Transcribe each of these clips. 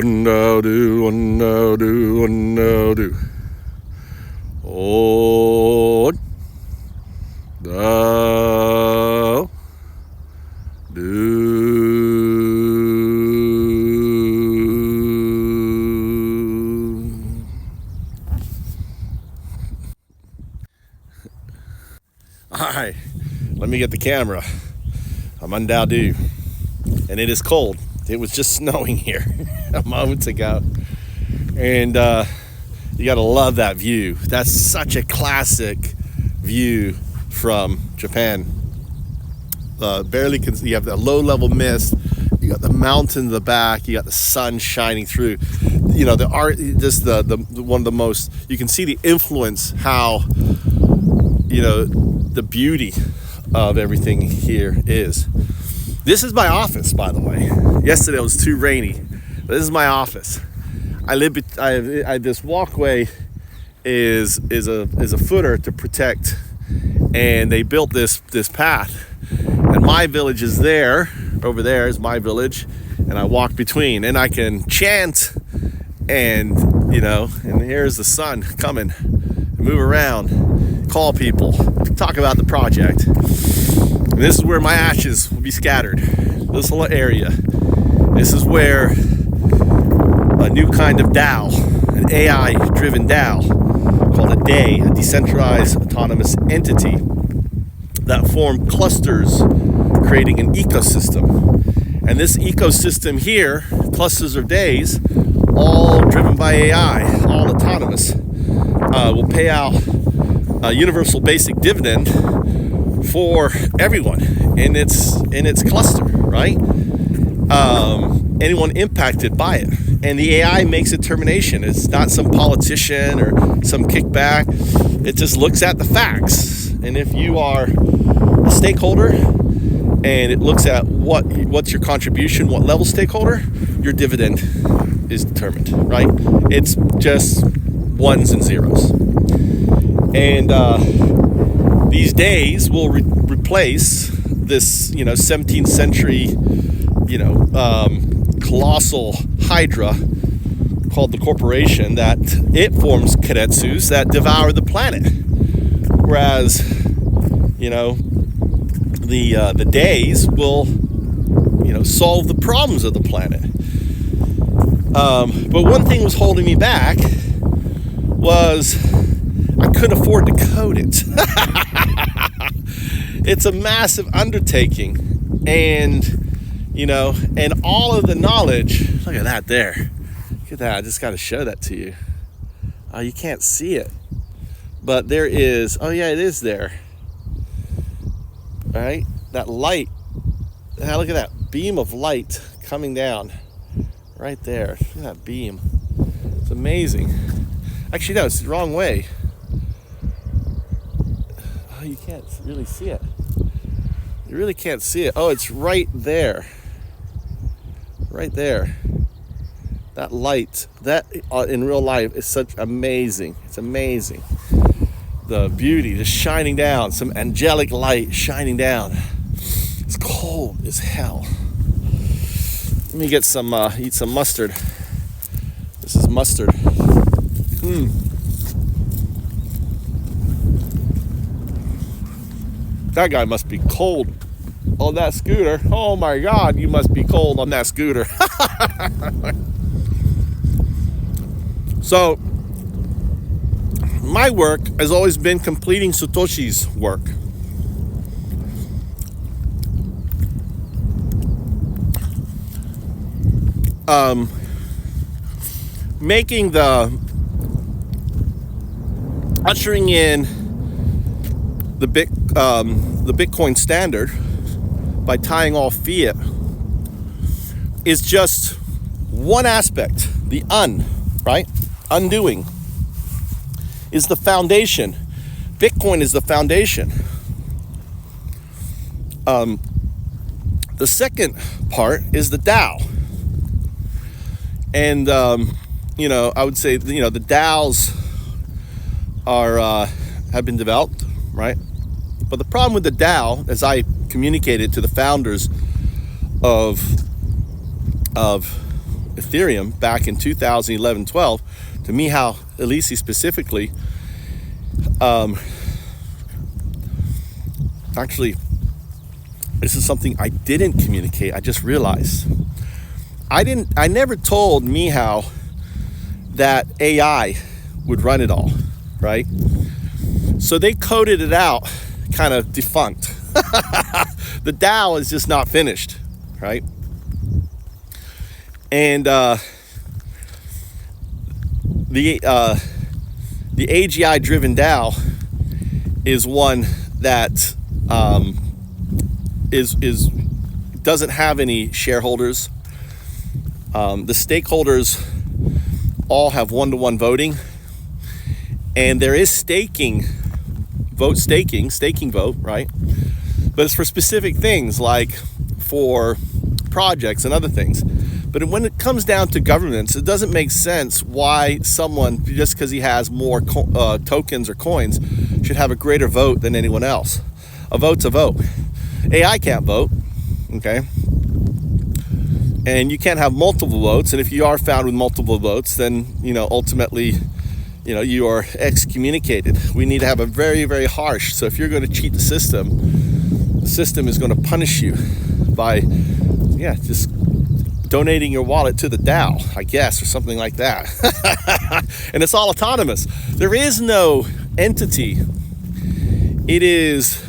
UnDaoDu, UnDaoDu, UnDaoDu. Alright, let me get the camera. I'm UnDaoDu, and it is cold. It was just snowing here a moment ago, and you gotta love that view. That's such a classic view from Japan. You have the low-level mist, you got the mountain in the back, you got the sun shining through. You know, the art, just the one of the most, you can see the influence, how, you know, the beauty of everything here is. This is my office, by the way. Yesterday it was too rainy, but this is my office. This walkway is a footer to protect, and they built this path. And my village is there. Over there is my village, and I walk between, and I can chant, and you know, and here's the sun coming. Move around, call people, talk about the project. And this is where my ashes will be scattered. This little area. This is where a new kind of DAO, an AI-driven DAO called a DAE, a decentralized autonomous entity, that form clusters, creating an ecosystem. And this ecosystem here, clusters of DAEs, all driven by AI, all autonomous, will pay out a universal basic dividend for everyone in its cluster, right? Anyone impacted by it. And the AI makes a determination. It's not some politician or some kickback. It just looks at the facts. And if you are a stakeholder, and it looks at what's your contribution, what level stakeholder, your dividend is determined, right? It's just ones and zeros. And these days will replace this, 17th century, colossal hydra called the corporation, that it forms keiretsus that devour the planet. Whereas, the days will, solve the problems of the planet. But one thing was holding me back was I couldn't afford to code it. It's a massive undertaking, and and all of the knowledge. Look at that there. Look at that. I just got to show that to you. Oh, you can't see it, but there is. Oh yeah, it is there. All right, that light. Look at that beam of light coming down right there. Look at that beam. It's amazing. Actually, no, it's the wrong way. Oh, you can't really see it. You really can't see it. Oh, it's right there. Right there. That light, that in real life is such amazing. It's amazing. The beauty just shining down, some angelic light shining down. It's cold as hell. Let me get some, eat some mustard. This is mustard. That guy must be cold on that scooter. Oh my God, you must be cold on that scooter. So, my work has always been completing Satoshi's work. Making the ushering in the Bitcoin standard by tying all fiat is just one aspect. The right? Undoing is the foundation. Bitcoin is the foundation. The second part is the DAO. And, I would say, the DAOs have been developed, right? But the problem with the DAO, as I communicated to the founders of Ethereum back in 2011-12, to Michał Elisi specifically, actually, this is something I didn't communicate. I just realized. I never told Michał that AI would run it all, right? So they coded it out, kind of defunct. The DAO is just not finished, right? And the AGI driven DAO is one that is doesn't have any shareholders. The stakeholders all have one-to-one voting, and there is staking vote, right? But it's for specific things, like for projects and other things. But when it comes down to governance, it doesn't make sense why someone, just because he has more tokens or coins, should have a greater vote than anyone else. A vote's a vote. AI can't vote, okay? And you can't have multiple votes. And if you are found with multiple votes, then, ultimately, you are excommunicated. We need to have a very, very harsh. So if you're going to cheat the system is going to punish you by, just donating your wallet to the DAO, I guess, or something like that. And it's all autonomous. There is no entity. It is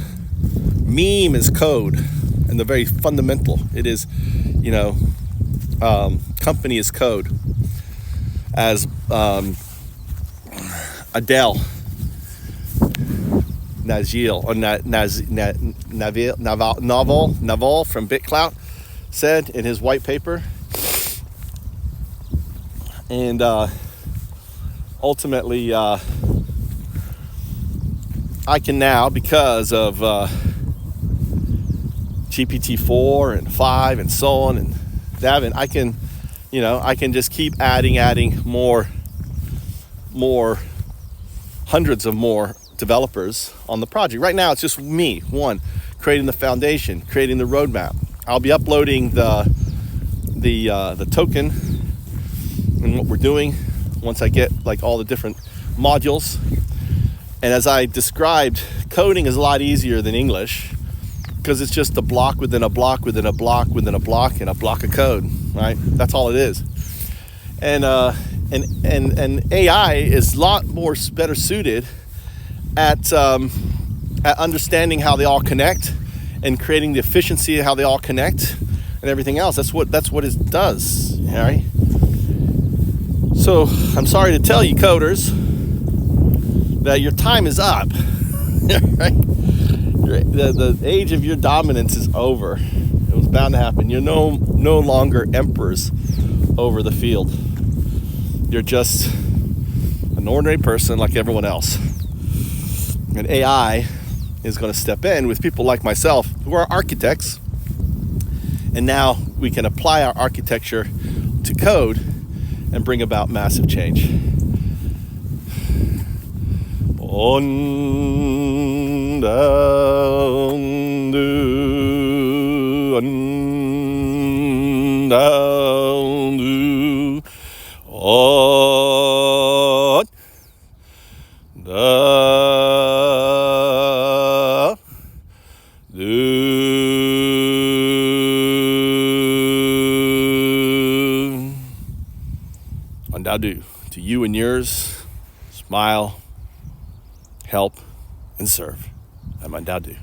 meme as code, and the very fundamental. It is, company as code. As Adele Naval from BitClout said in his white paper. And ultimately, I can now, because of GPT-4 and 5 and so on, and Davin, I can just keep adding more hundreds of more developers on the project. Right now, it's just me, creating the foundation, creating the roadmap. I'll be uploading the token and what we're doing once I get all the different modules. And as I described, coding is a lot easier than English, because it's just a block within a block within a block within a block and a block of code, right? That's all it is. And AI is a lot better suited at understanding how they all connect and creating the efficiency of how they all connect and everything else. That's what it does, all right? So I'm sorry to tell you, coders, that your time is up. Right? The age of your dominance is over. It was bound to happen. You're no longer emperors over the field. You're just an ordinary person like everyone else. And AI is going to step in with people like myself who are architects. And now we can apply our architecture to code and bring about massive change. UnDaoDu, UnDaoDu, to you and yours, smile, help, and serve. I'm UnDaoDu.